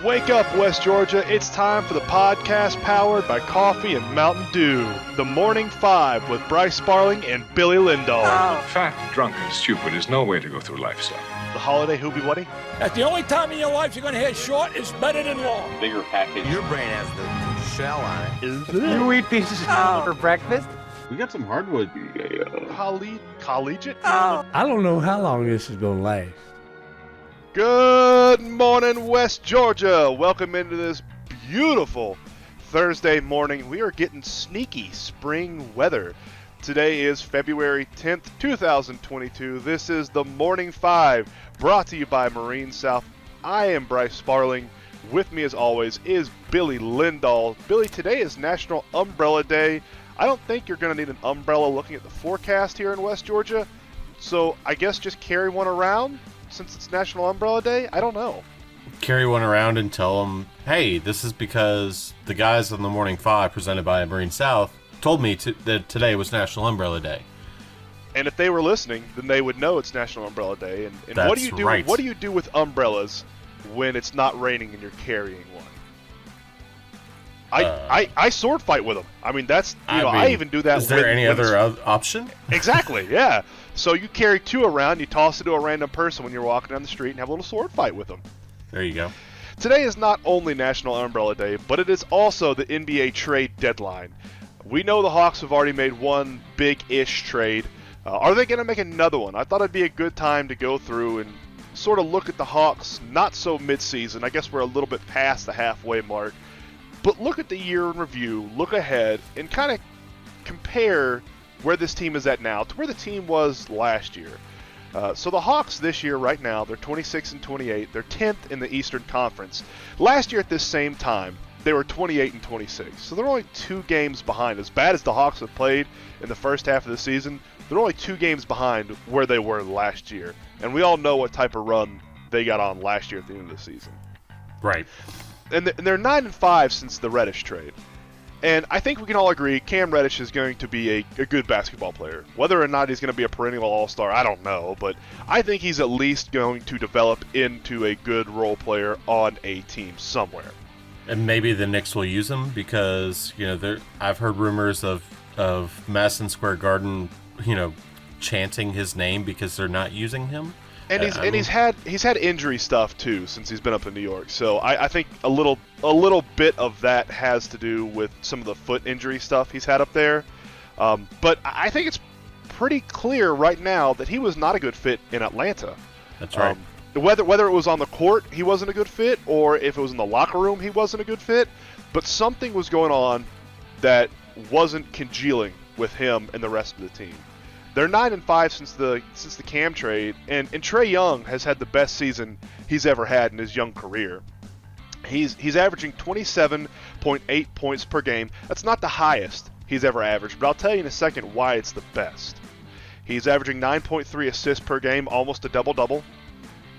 Wake up, West Georgia. It's time for the podcast powered by coffee and Mountain Dew. The Morning Five with Bryce Sparling and Billy Lindahl. Fat, drunk, and stupid is no way to go through life, son. The holiday hoobie wuddy. That's the only time in your life you're going to hear short is better than long. Bigger package. Your brain has the shell on it. Is You eat pieces for breakfast? We got some hardwood. Collegiate? Oh. I don't know how long this is going to last. Good morning, West Georgia. Welcome into this beautiful Thursday morning. We are getting sneaky spring weather. Today is February 10th, 2022. This is the Morning Five, brought to you by Marine South. I am Bryce Sparling. With me, as always, is Billy Lindahl. Billy, today is National Umbrella Day. I don't think you're going to need an umbrella looking at the forecast here in West Georgia. So I guess just carry one around since it's National Umbrella Day. I don't know. Carry one around and tell them, hey, this is because the guys on the Morning Five presented by Marine South told me that today was National Umbrella Day. And if they were listening, then they would know it's National Umbrella Day. And That's what do you do? right. What do you do with umbrellas when it's not raining and you're carrying one? I sword fight with them. I mean, I even do that. Is there any other option? Exactly, yeah. So you carry two around, you toss it to a random person when you're walking down the street and have a little sword fight with them. There you go. Today is not only National Umbrella Day, but it is also the NBA trade deadline. We know the Hawks have already made one big-ish trade. Are they going to make another one? I thought it'd be a good time to go through and sort of look at the Hawks, not so mid-season. I guess we're a little bit past the halfway mark. But look at the year in review, look ahead, and kind of compare where this team is at now to where the team was last year. So the Hawks this year, right now, they're 26-28. They're 10th in the Eastern Conference. Last year at this same time, they were 28-26. So they're only 2 games behind. As bad as the Hawks have played in the first half of the season, they're only 2 games behind where they were last year. And we all know what type of run they got on last year at the end of the season. Right. And they're 9-5 since the Reddish trade. And I think we can all agree Cam Reddish is going to be a good basketball player. Whether or not he's going to be a perennial all-star, I don't know. But I think he's at least going to develop into a good role player on a team somewhere. And maybe the Knicks will use him because, I've heard rumors of Madison Square Garden, chanting his name because they're not using him. And he's had injury stuff too since he's been up in New York. So I think a little bit of that has to do with some of the foot injury stuff he's had up there. But I think it's pretty clear right now that he was not a good fit in Atlanta. That's right. Whether it was on the court he wasn't a good fit, or if it was in the locker room he wasn't a good fit, but something was going on that wasn't congealing with him and the rest of the team. They're 9-5 since the Cam trade, and Trae Young has had the best season he's ever had in his young career. He's averaging 27.8 points per game. That's not the highest he's ever averaged, but I'll tell you in a second why it's the best. He's averaging 9.3 assists per game, almost a double-double,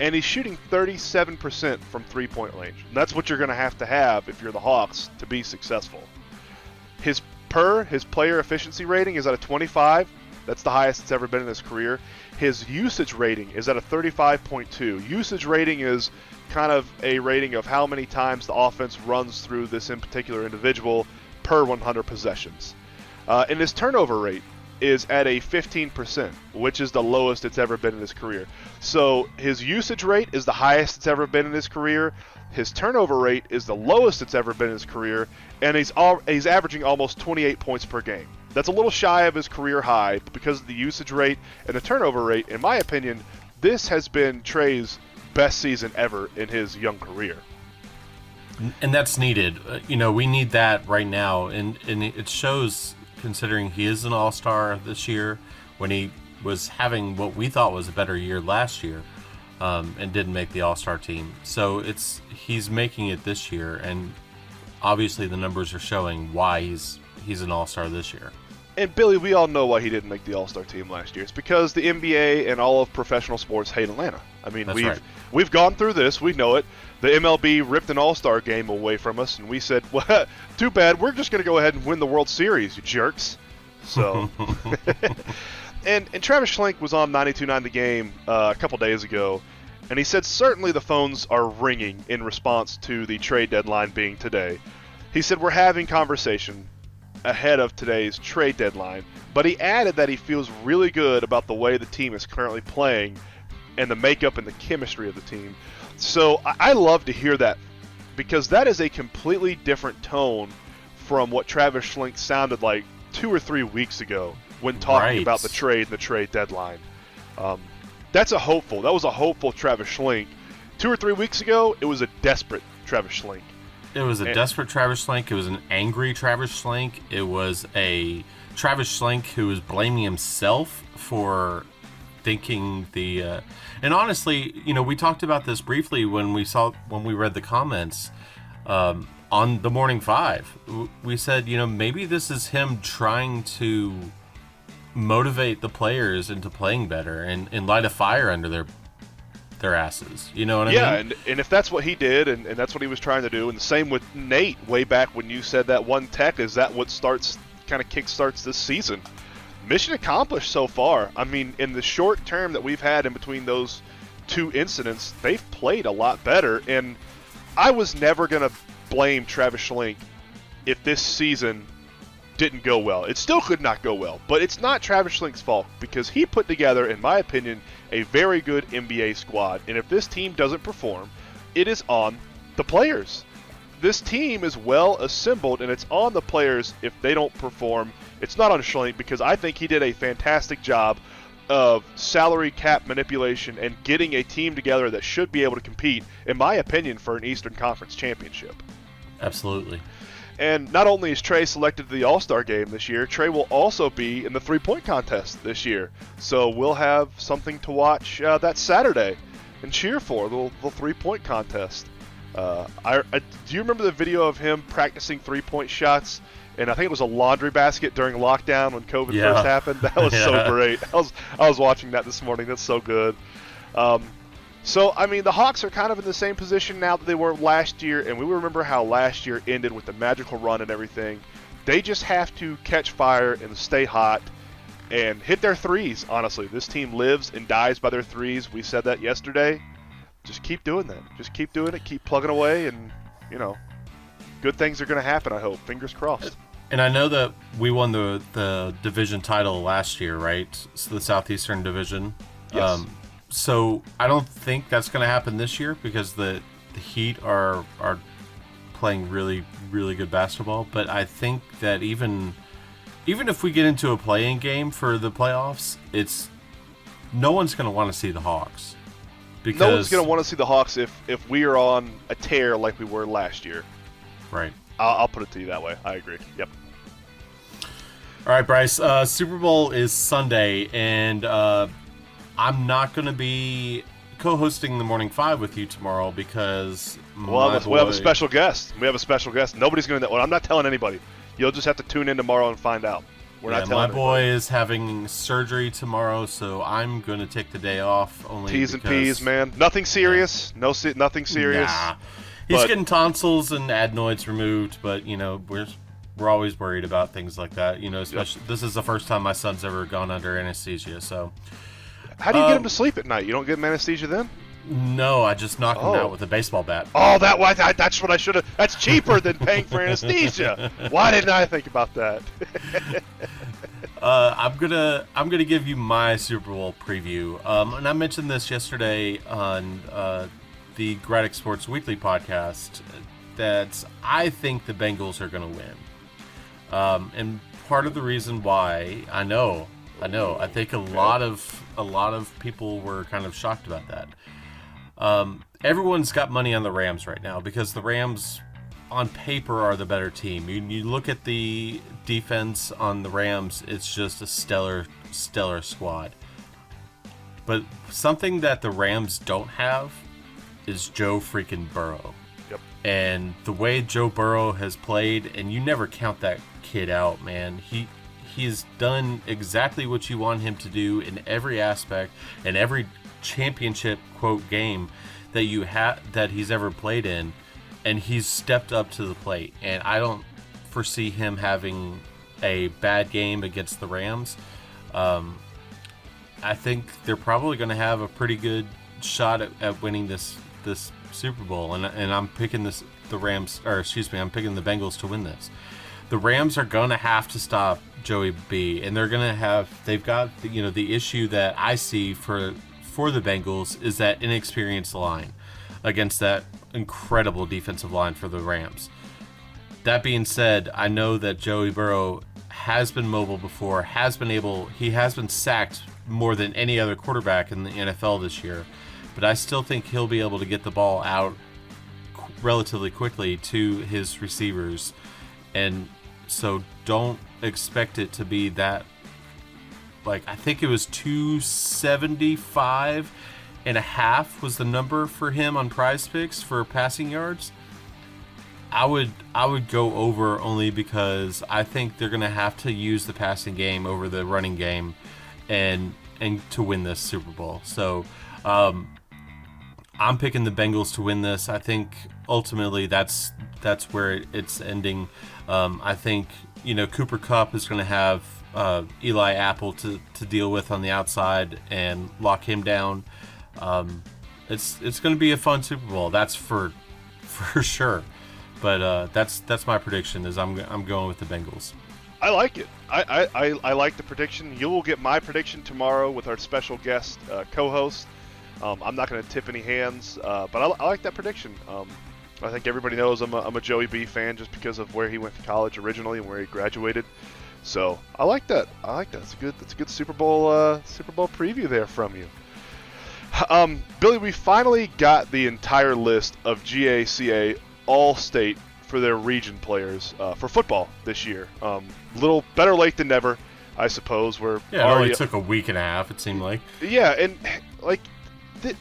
and he's shooting 37% from three-point range. And that's what you're going to have if you're the Hawks to be successful. His player efficiency rating is at a 25. That's the highest it's ever been in his career. His usage rating is at a 35.2. Usage rating is kind of a rating of how many times the offense runs through this in particular individual per 100 possessions. And his turnover rate is at a 15%, which is the lowest it's ever been in his career. So his usage rate is the highest it's ever been in his career. His turnover rate is the lowest it's ever been in his career, and he's averaging almost 28 points per game. That's a little shy of his career high, but because of the usage rate and the turnover rate, in my opinion, this has been Trae's best season ever in his young career. And that's needed. We need that right now, and it shows considering he is an all-star this year when he was having what we thought was a better year last year and didn't make the all-star team. So he's making it this year, and obviously the numbers are showing why he's an all-star this year. And Billy, we all know why he didn't make the all-star team last year. It's because the NBA and all of professional sports hate Atlanta. I mean, we've gone through this. We know it. The MLB ripped an all-star game away from us, and we said, well, too bad. We're just going to go ahead and win the World Series, you jerks. So, and Travis Schlenk was on 92.9 The Game a couple days ago, And he said certainly the phones are ringing in response to the trade deadline being today. He said we're having conversation ahead of today's trade deadline, but he added that he feels really good about the way the team is currently playing and the makeup and the chemistry of the team. So I love to hear that, because that is a completely different tone from what Travis Schlenk sounded like 2 or 3 weeks ago when talking about the trade and the trade deadline. That was a hopeful Travis Schlenk. 2 or 3 weeks ago, it was a desperate Travis Schlenk. It was a desperate Travis Schlenk. It was an angry Travis Schlenk. It was a Travis Schlenk who was blaming himself for thinking and honestly, we talked about this briefly when we read the comments on the Morning Five. We said, maybe this is him trying to motivate the players into playing better and light a fire under their asses. You know what I mean? Yeah, and if that's what he did, and that's what he was trying to do, and the same with Nate way back when you said that one tech, is that what kickstarts this season? Mission accomplished so far. I mean, in the short term that we've had in between those 2 incidents, they've played a lot better, and I was never going to blame Travis Schlenk if this season didn't go well. It still could not go well, but it's not Travis Schlenk's fault, because he put together, in my opinion, a very good NBA squad, and if this team doesn't perform, it is on the players. This team is well assembled, and it's on the players if they don't perform. It's not on Schlenk, because I think he did a fantastic job of salary cap manipulation and getting a team together that should be able to compete, in my opinion, for an Eastern Conference championship. Absolutely. And not only is Trae selected to the All-Star game this year, Trae will also be in the three-point contest this year. So we'll have something to watch that Saturday and cheer for, the little three-point contest. Do you remember the video of him practicing three-point shots? And I think it was a laundry basket during lockdown when COVID first happened. That was so great. I was watching that this morning. That's so good. So, I mean, the Hawks are kind of in the same position now that they were last year, and we remember how last year ended with the magical run and everything. They just have to catch fire and stay hot and hit their threes, honestly. This team lives and dies by their threes. We said that yesterday. Just keep doing that. Just keep doing it. Keep plugging away, and, good things are going to happen, I hope. Fingers crossed. And I know that we won the division title last year, right? So the Southeastern Division. Yes. So I don't think that's going to happen this year, because the Heat are playing really, really good basketball. But I think that even if we get into a play-in game for the playoffs, no one's going to want to see the Hawks. Because no one's going to want to see the Hawks if we are on a tear like we were last year. Right. I'll put it to you that way. I agree. Yep. All right, Bryce. Super Bowl is Sunday, and I'm not going to be co-hosting the Morning Five with you tomorrow because we have a special guest. Nobody's going to know. Well, I'm not telling anybody. You'll just have to tune in tomorrow and find out. We're not telling my boy is having surgery tomorrow, so I'm going to take the day off. T's and P's, man. Nothing serious. Yeah. Nothing serious. Nah. He's getting tonsils and adenoids removed, but we're always worried about things like that. Especially This is the first time my son's ever gone under anesthesia. So, how do you get him to sleep at night? You don't give him anesthesia then? No, I just knock him out with a baseball bat. Oh, that's what I should have. That's cheaper than paying for anesthesia. Why didn't I think about that? I'm gonna give you my Super Bowl preview. And I mentioned this yesterday on the Gradic Sports Weekly podcast, that I think the Bengals are going to win. And part of the reason why, I know, I think a lot of people were kind of shocked about that. Everyone's got money on the Rams right now because the Rams, on paper, are the better team. You look at the defense on the Rams, it's just a stellar squad. But something that the Rams don't have is Joe freaking Burrow. Yep. And the way Joe Burrow has played, and you never count that kid out, man. He's done exactly what you want him to do in every aspect, and every championship quote game that he's ever played in, and he's stepped up to the plate. And I don't foresee him having a bad game against the Rams. I think they're probably going to have a pretty good shot at winning this Super Bowl, and I'm picking I'm picking the Bengals to win this. The Rams are gonna have to stop Joey B, and they've got the issue that I see for the Bengals is that inexperienced line against that incredible defensive line for the Rams. That being said, I know that Joey Burrow has been mobile before, he has been sacked more than any other quarterback in the NFL this year, but I still think he'll be able to get the ball out relatively quickly to his receivers, and so don't expect it to be that, like, I think it was 275.5 was the number for him on Prize Picks for passing yards. I would go over, only because I think they're going to have to use the passing game over the running game and to win this Super Bowl. So I'm picking the Bengals to win this. I think ultimately that's where it's ending. I think Cooper Kupp is going to have Eli Apple to deal with on the outside and lock him down. It's going to be a fun Super Bowl. That's for sure. But that's my prediction. Is I'm going with the Bengals. I like it. I like the prediction. You will get my prediction tomorrow with our special guest co-host. I'm not going to tip any hands, but I like that prediction. I think everybody knows I'm a Joey B fan just because of where he went to college originally and where he graduated. So I like that. It's a good Super Bowl preview there from you. Billy, we finally got the entire list of GACA All-State for their region players for football this year. Little better late than never, I suppose. It only took a week and a half, it seemed like. Yeah, and like the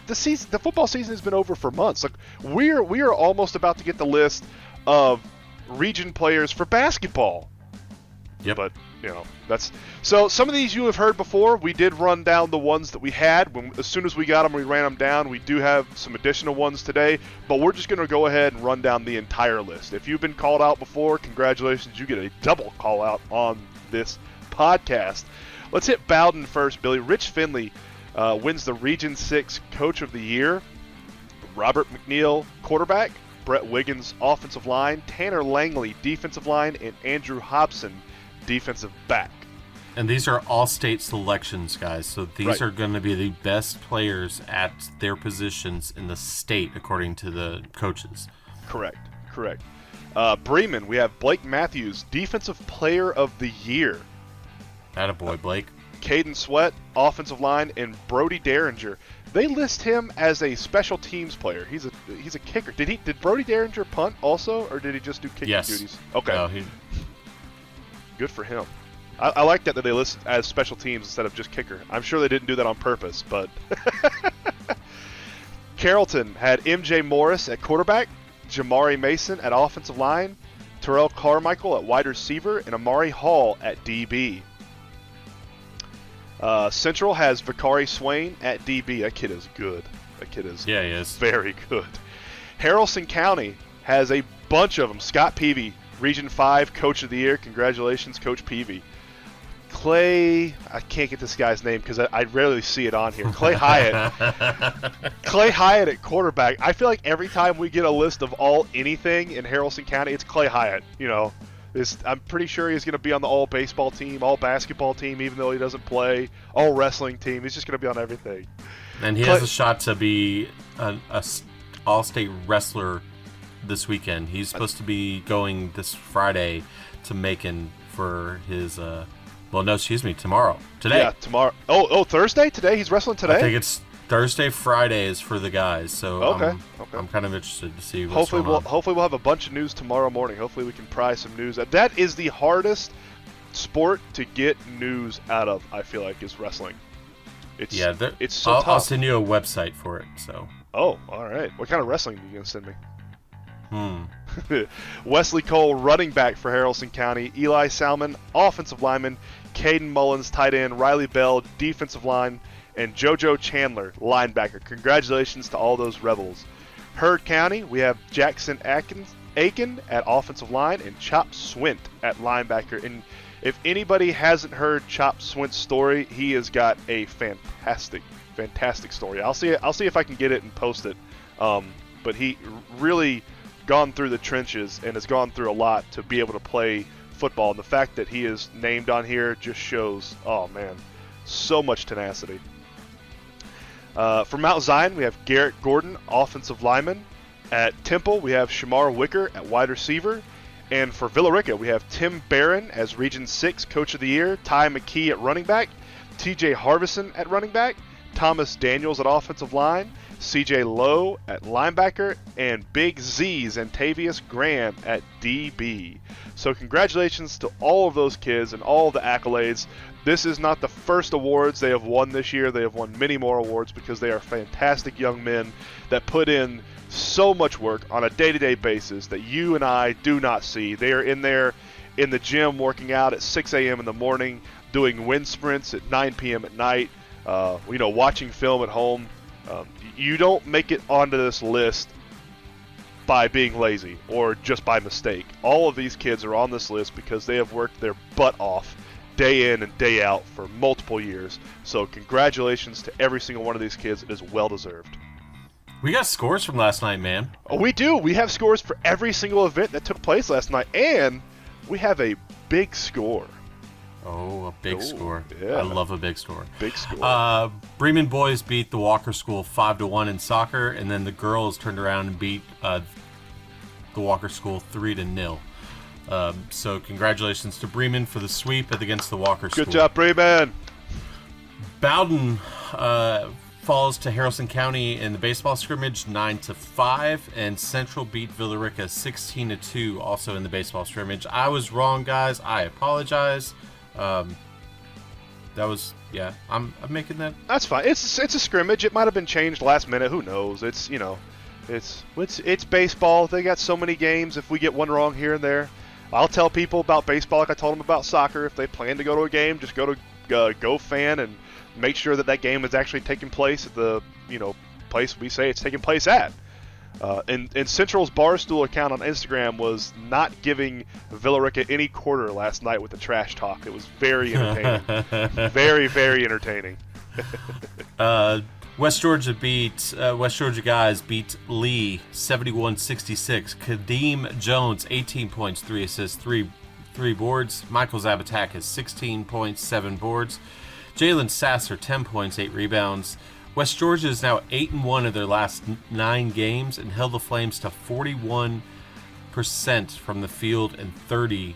football season has been over for months. Like we are almost about to get the list of region players for basketball. Yep. But that's so. Some of these you have heard before. We did run down the ones that we had. As soon as we got them, we ran them down. We do have some additional ones today, but we're just going to go ahead and run down the entire list. If you've been called out before, congratulations. You get a double call out on this podcast. Let's hit Bowden first, Billy. Rich Finley wins the Region 6 Coach of the Year. Robert McNeil, quarterback. Brett Wiggins, offensive line. Tanner Langley, defensive line. And Andrew Hobson, defensive back. And these are all state selections, guys. So these are going to be the best players at their positions in the state, according to the coaches. Correct. Bremen, we have Blake Matthews, defensive player of the year. Attaboy, Blake. Caden Sweat, offensive line, and Brody Derringer. They list him as a special teams player. He's a kicker. Did Brody Derringer punt also, or did he just do kicking duties? Okay. No, Good for him. I like that they list as special teams instead of just kicker. I'm sure they didn't do that on purpose, but Carrollton had MJ Morris at quarterback, Jamari Mason at offensive line, Terrell Carmichael at wide receiver, and Amari Hall at DB. Central has Vakari Swain at DB. That kid is good. He is very good. Haralson County has a bunch of them. Scott Peavy, Region 5 Coach of the Year. Congratulations, Coach Peavy. Clay, I can't get this guy's name because I rarely see it on here. Clay Hyatt. Clay Hyatt at quarterback. I feel like every time we get a list of anything in Haralson County, it's Clay Hyatt. I'm pretty sure he's going to be on the all baseball team, all basketball team, even though he doesn't play, all wrestling team. He's just going to be on everything. And he has a shot to be a all-state wrestler this weekend. He's supposed to be going this Friday to Macon for his tomorrow. Today. Yeah, tomorrow. Oh, Thursday? Today? He's wrestling today? I think it's Thursday, Friday is for the guys. So okay. I'm kind of interested to see what's going on. Hopefully we'll have a bunch of news tomorrow morning. Hopefully we can pry some news. That is the hardest sport to get news out of, I feel like, is wrestling. It's so tough. I'll send you a website for it. So. Oh, all right. What kind of wrestling are you going to send me? Wesley Cole, running back for Haralson County. Eli Salmon, offensive lineman. Caden Mullins, tight end. Riley Bell, defensive line. And JoJo Chandler, linebacker. Congratulations to all those Rebels. Heard County, we have Jackson Aiken at offensive line and Chop Swint at linebacker. And if anybody hasn't heard Chop Swint's story, he has got a fantastic fantastic story. I'll see if I can get it and post it. But he really gone through the trenches and has gone through a lot to be able to play football. And the fact that he is named on here just shows, oh man, so much tenacity. For Mount Zion, we have Garrett Gordon, offensive lineman. At Temple, we have Shamar Wicker at wide receiver. And for Villarica, we have Tim Barron as Region 6 Coach of the Year, Ty McKee at running back, TJ Harvison at running back, Thomas Daniels at offensive line, CJ Lowe at linebacker, and Big Z's and Tavius Graham at DB. So congratulations to all of those kids and all of the accolades. This is not the first awards they have won this year. They have won many more awards because they are fantastic young men that put in so much work on a day-to-day basis that you and I do not see. They are in there in the gym working out at 6 a.m. in the morning, doing wind sprints at 9 p.m. at night, watching film at home. You don't make it onto this list by being lazy or just by mistake. All of these kids are on this list because they have worked their butt off day in and day out for multiple years. So congratulations to every single one of these kids. It is well deserved. We got scores from last night, man. Oh, we do. We have scores for every single event that took place last night, and we have a big score. Oh, a big score. Yeah. I love a big score. Big score. Bremen boys beat the Walker School 5-1 in soccer, and then the girls turned around and beat the Walker School 3-0. So congratulations to Bremen for the sweep against the Walker School. Good job, Bremen. Bowden falls to Haralson County in the baseball scrimmage 9-5, and Central beat Villarica 16-2 also in the baseball scrimmage. I was wrong, guys. I apologize. I'm making that. That's fine. It's a scrimmage. It might have been changed last minute. Who knows? It's baseball. They got so many games. If we get one wrong here and there, I'll tell people about baseball like I told them about soccer. If they plan to go to a game, just go to GoFan and make sure that game is actually taking place at the place we say it's taking place at. And Central's Barstool account on Instagram was not giving Villarica any quarter last night with the trash talk. It was very entertaining. Very, very entertaining. West Georgia guys beat Lee 71-66. Kadeem Jones 18 points, 3 assists, 3 boards. Michael Zabatak has 16 points, 7 boards. Jalen Sasser 10 points, 8 rebounds. West Georgia is now 8-1 of their last 9 games and held the Flames to 41% from the field and 30%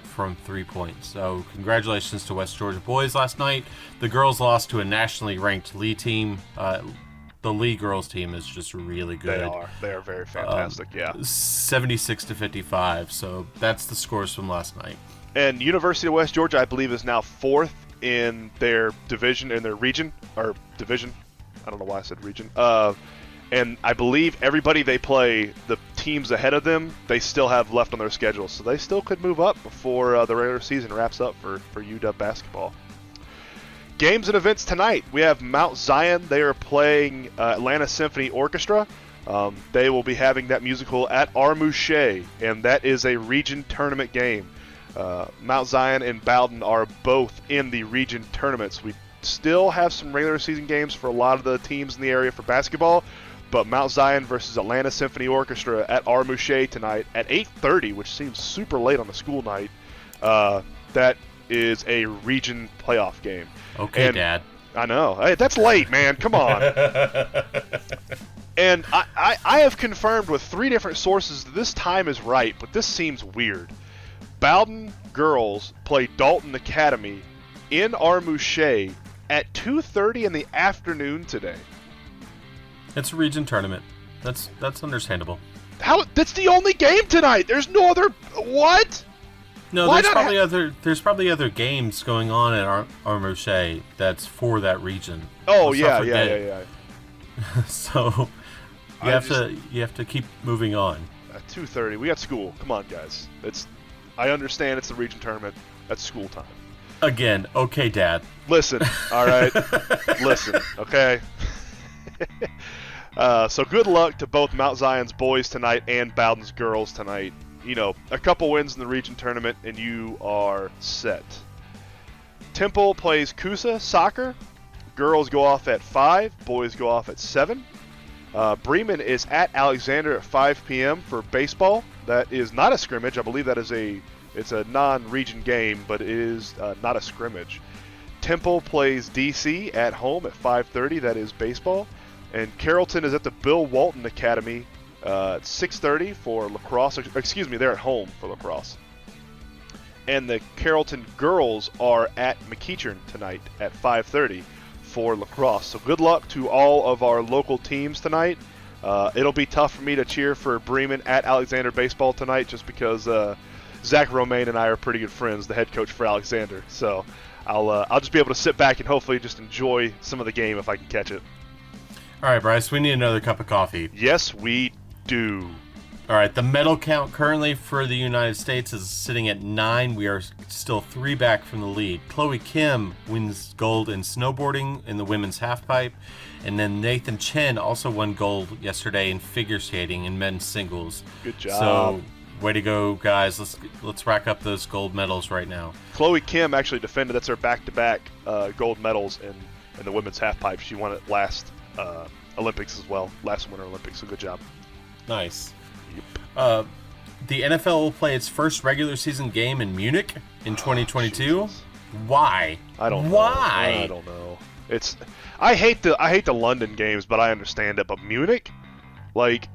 from 3 points. So congratulations to West Georgia boys last night. The girls lost to a nationally ranked Lee team. The Lee girls team is just really good. They are very fantastic. 76-55. So that's the scores from last night. And University of West Georgia, I believe, is now 4th in their division, in their region, or division. I don't know why I said region. And I believe everybody they play, the teams ahead of them, they still have left on their schedule. So they still could move up before the regular season wraps up for UW basketball. Games and events tonight. We have Mount Zion. They are playing Atlanta Symphony Orchestra. They will be having that musical at Armouche, and that is a region tournament game. Mount Zion and Bowden are both in the region tournaments. We still have some regular season games for a lot of the teams in the area for basketball, but Mount Zion versus Atlanta Symphony Orchestra at Armouche tonight at 8:30, which seems super late on a school night. That is a region playoff game. Okay, and Dad. I know. Hey, that's late, man. Come on. And I have confirmed with 3 different sources that this time is right, but this seems weird. Bowden girls play Dalton Academy in Armouche at 2:30 in the afternoon today. It's a region tournament. That's understandable. How? That's the only game tonight. There's no other. What? No, there's probably other games going on at Armouche that's for that region. Oh, Let's yeah. not forget. So you have to keep moving on. At 2:30, we got school. Come on, guys. I understand it's the region tournament. That's school time. Again, okay, Dad. Listen, all right. Listen, okay. So good luck to both Mount Zion's boys tonight and Bowden's girls tonight. A couple wins in the region tournament and you are set. Temple plays Coosa soccer. girls go off at 5, boys go off at 7. Bremen is at Alexander at 5 p.m. for baseball. That is not a scrimmage. I believe that is it's a non-region game, but it is not a scrimmage. Temple plays DC at home at 5:30. That is baseball. And Carrollton is at the Bill Walton Academy at 6:30 for lacrosse. Excuse me, they're at home for lacrosse. And the Carrollton girls are at McEachern tonight at 5:30 for lacrosse. So good luck to all of our local teams tonight. It'll be tough for me to cheer for Bremen at Alexander baseball tonight just because Zach Romaine and I are pretty good friends, the head coach for Alexander. So I'll just be able to sit back and hopefully just enjoy some of the game if I can catch it. All right, Bryce, we need another cup of coffee. Yes, we do. All right, the medal count currently for the United States is sitting at 9. We are still 3 back from the lead. Chloe Kim wins gold in snowboarding in the women's halfpipe, and then Nathan Chen also won gold yesterday in figure skating in men's singles. Good job. So, way to go, guys. Let's rack up those gold medals right now. Chloe Kim actually defended. That's her back-to-back gold medals in the women's halfpipe. She won it last Olympics as well, last Winter Olympics. So good job. Nice. The NFL will play its first regular season game in Munich in 2022. Why? I don't know. Why? I don't know. I hate the London games, but I understand it. But Munich, like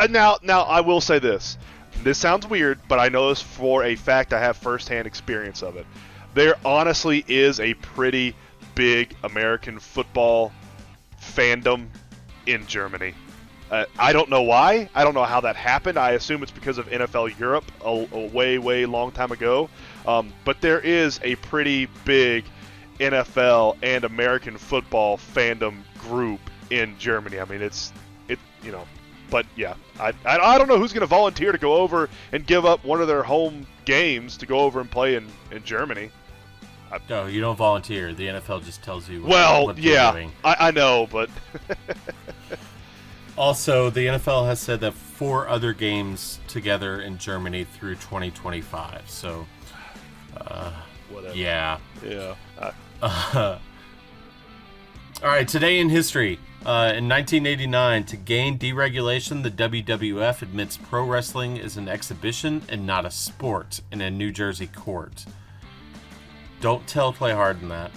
now I will say this. This sounds weird, but I know this for a fact. I have firsthand experience of it. There honestly is a pretty big American football fandom in Germany. I don't know why. I don't know how that happened. I assume it's because of NFL Europe a way long time ago. But there is a pretty big NFL and American football fandom group in Germany. I mean, but yeah, I don't know who's going to volunteer to go over and give up one of their home games to go over and play in Germany. No, you don't volunteer. The NFL just tells you what they're doing. I know, but... Also, the NFL has said that 4 other games together in Germany through 2025. So, whatever. Yeah. Yeah. All right, today in history. In 1989, to gain deregulation, the WWF admits pro wrestling is an exhibition and not a sport in a New Jersey court. Don't tell Clay Harden that.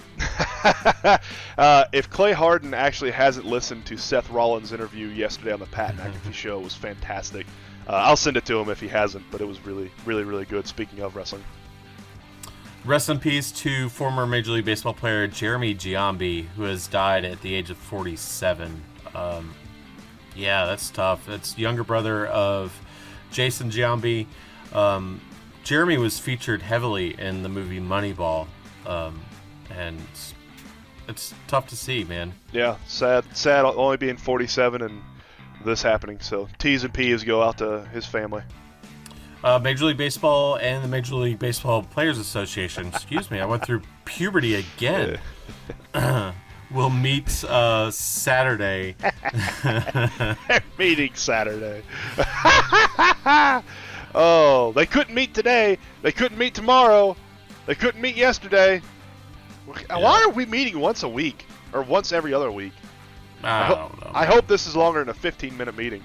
If Clay Harden actually hasn't listened to Seth Rollins' interview yesterday on the Pat McAfee show, it was fantastic. I'll send it to him if he hasn't, but it was really good. Speaking of wrestling. Rest in peace to former Major League Baseball player Jeremy Giambi, who has died at the age of 47. Yeah, that's tough. It's younger brother of Jason Giambi. Jeremy was featured heavily in the movie Moneyball, and it's tough to see, man. Yeah, sad only being 47 and this happening. So T's and P's go out to his family. Major League Baseball and the Major League Baseball Players Association, excuse me, I went through puberty again. We'll meet Saturday. Meeting Saturday. Oh, they couldn't meet today. They couldn't meet tomorrow. They couldn't meet yesterday. Yeah. Why are we meeting once a week or once every other week? I don't know. I hope this is longer than a 15-minute meeting.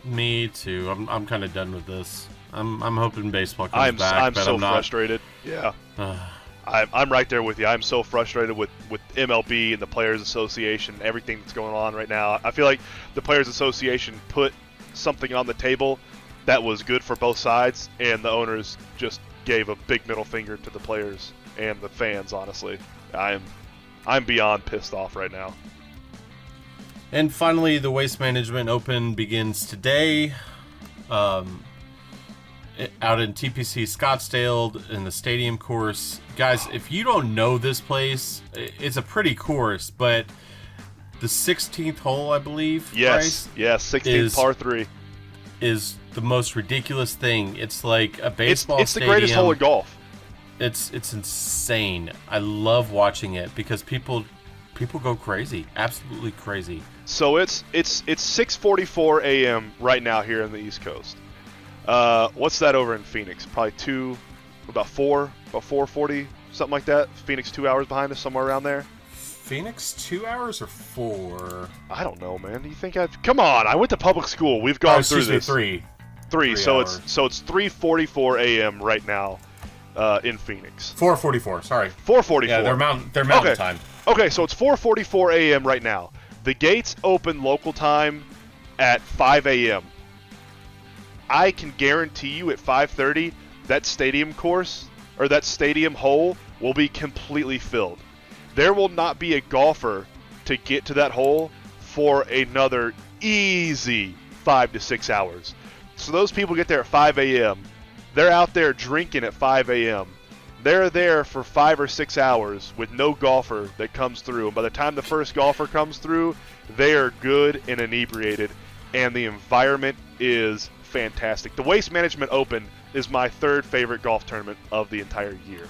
Me too. I'm kind of done with this. I'm hoping baseball comes back. I'm but so I'm not frustrated. Yeah. I'm right there with you. I'm so frustrated with MLB and the Players Association, everything that's going on right now. I feel like the Players Association put something on the table that was good for both sides, and the owners just gave a big middle finger to the players and the fans, honestly. I'm beyond pissed off right now. And finally, the Waste Management Open begins today. Out in TPC Scottsdale in the stadium course. Guys, if you don't know this place, it's a pretty course, but the 16th hole, I believe, Yes, 16th par 3. Is the most ridiculous thing. It's like a baseball It's the stadium. greatest hole in golf. It's insane. I love watching it because people go crazy, absolutely crazy. So it's 6:44 a.m. right now here on the East Coast. What's that over in Phoenix? Probably about 4:40, something like that. Phoenix 2 hours behind us, somewhere around there. Phoenix 2 hours or 4? I don't know, man. Do you think I've... Come on, I went to public school. We've gone through excuse me, this. 3. 3. So hours. it's 3:44 a.m. right now in Phoenix. 4:44. Sorry. 4:44. Yeah, they're mountain time. Okay, so it's 4:44 a.m. right now. The gates open local time at 5 a.m. I can guarantee you at 5:30 that stadium course or that stadium hole will be completely filled. There will not be a golfer to get to that hole for another easy 5 to 6 hours. So those people get there at 5 a.m. They're out there drinking at 5 a.m. They're there for 5 or 6 hours with no golfer that comes through. And by the time the first golfer comes through, they are good and inebriated. And the environment is fantastic. The Waste Management Open is my 3rd favorite golf tournament of the entire year.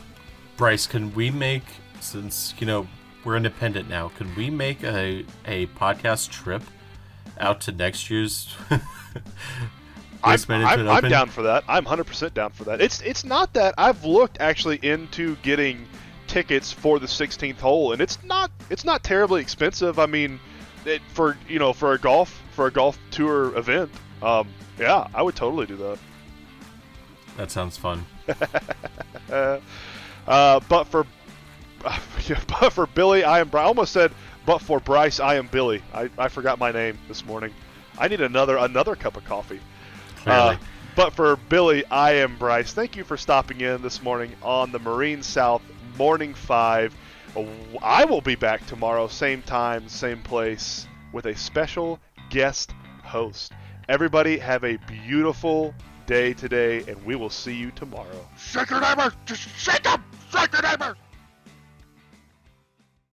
Bryce, can we make, since, we're independent now, can we make a podcast trip out to next year's Waste Management Open? I'm down for that. I'm 100% down for that. It's not that I've looked actually into getting tickets for the 16th hole, and it's not terribly expensive. I mean, for a golf tour event, yeah, I would totally do that. That sounds fun. But for Billy, I am. I almost said, but for Bryce, I am Billy. I forgot my name this morning. I need another cup of coffee. But for Billy, I am Bryce. Thank you for stopping in this morning on the Marine South Morning 5. I will be back tomorrow, same time, same place, with a special guest host. Everybody have a beautiful day today, and we will see you tomorrow. Shake your neighbor! Just shake them! Shake your neighbor!